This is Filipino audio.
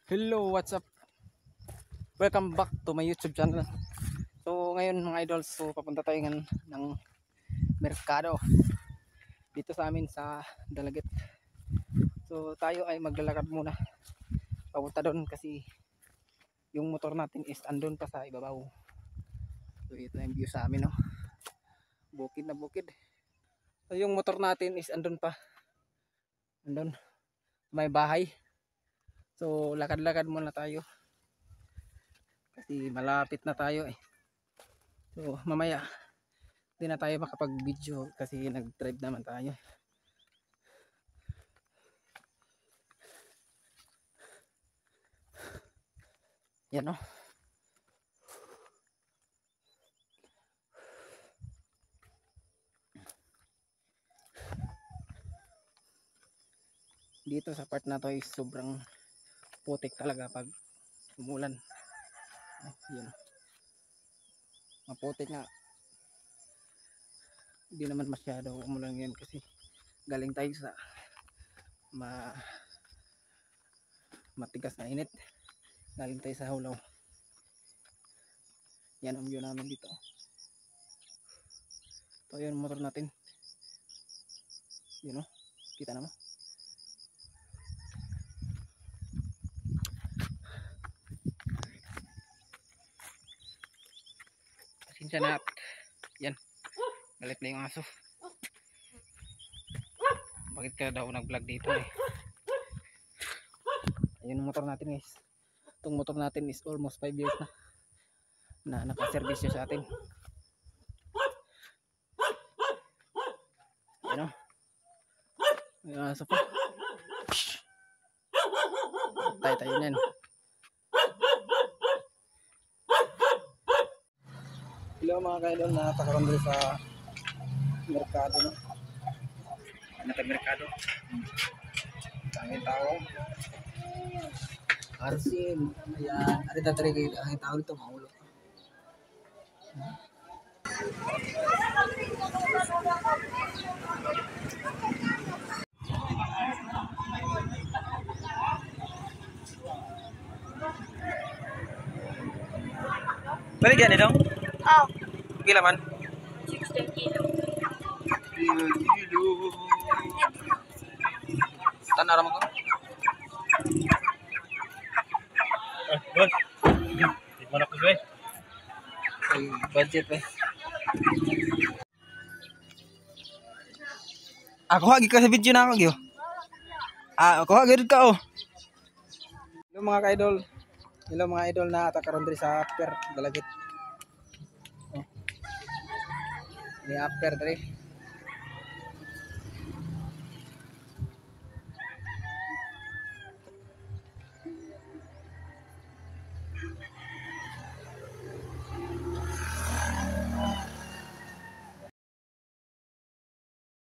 Hello, what's up? Welcome back to my YouTube channel. So ngayon mga idols, so papunta tayo ng merkado dito sa amin sa Dalagit. So tayo ay maglalakad muna papunta doon kasi yung motor natin is andun pa sa ibabaw. So ito yung view sa amin, no? Bukid na bukid. So yung motor natin is andun pa. Andun may bahay. So lakad-lakad muna tayo kasi malapit na tayo eh. So mamaya hindi na tayo makapag-video kasi nag-drive naman tayo. Yan, no? Dito sa part na to ay sobrang putik talaga pag umulan. Yan. Maputik nga. Hindi naman masyado umulan yan kasi galing tayo sa matigas na init. Galing tayo sa hulaw. Yan ang view namin dito. Ito yung motor natin. Yun, no? Kita naman. Pasensya na. Yan. Galit na yung aso. Bakit ka daw nag-vlog dito eh? Ayun ang motor natin, guys. Itong motor natin is almost 5 years na naka-service sa atin. Ayun, no? Yung aso pa. Tayo nyan. Hello mga kaidol, natakaroon din sa merkado, no? Merkado. Daming tao. Arsin, ayan. Arita talaga ang tao dito, maulo. Balik yan ito? Oh, Pila man? 16 kilo. Kilo. Tanara mo ko? Bos, di mana ko guys? Ay, budget eh. Ako hagi ka sa video na ako, Gyo. Ako hagi ka, oh. Hello mga ka-idol. Hello mga idol na atakaroon din sa Dalagit. Oh. Ini upper dre.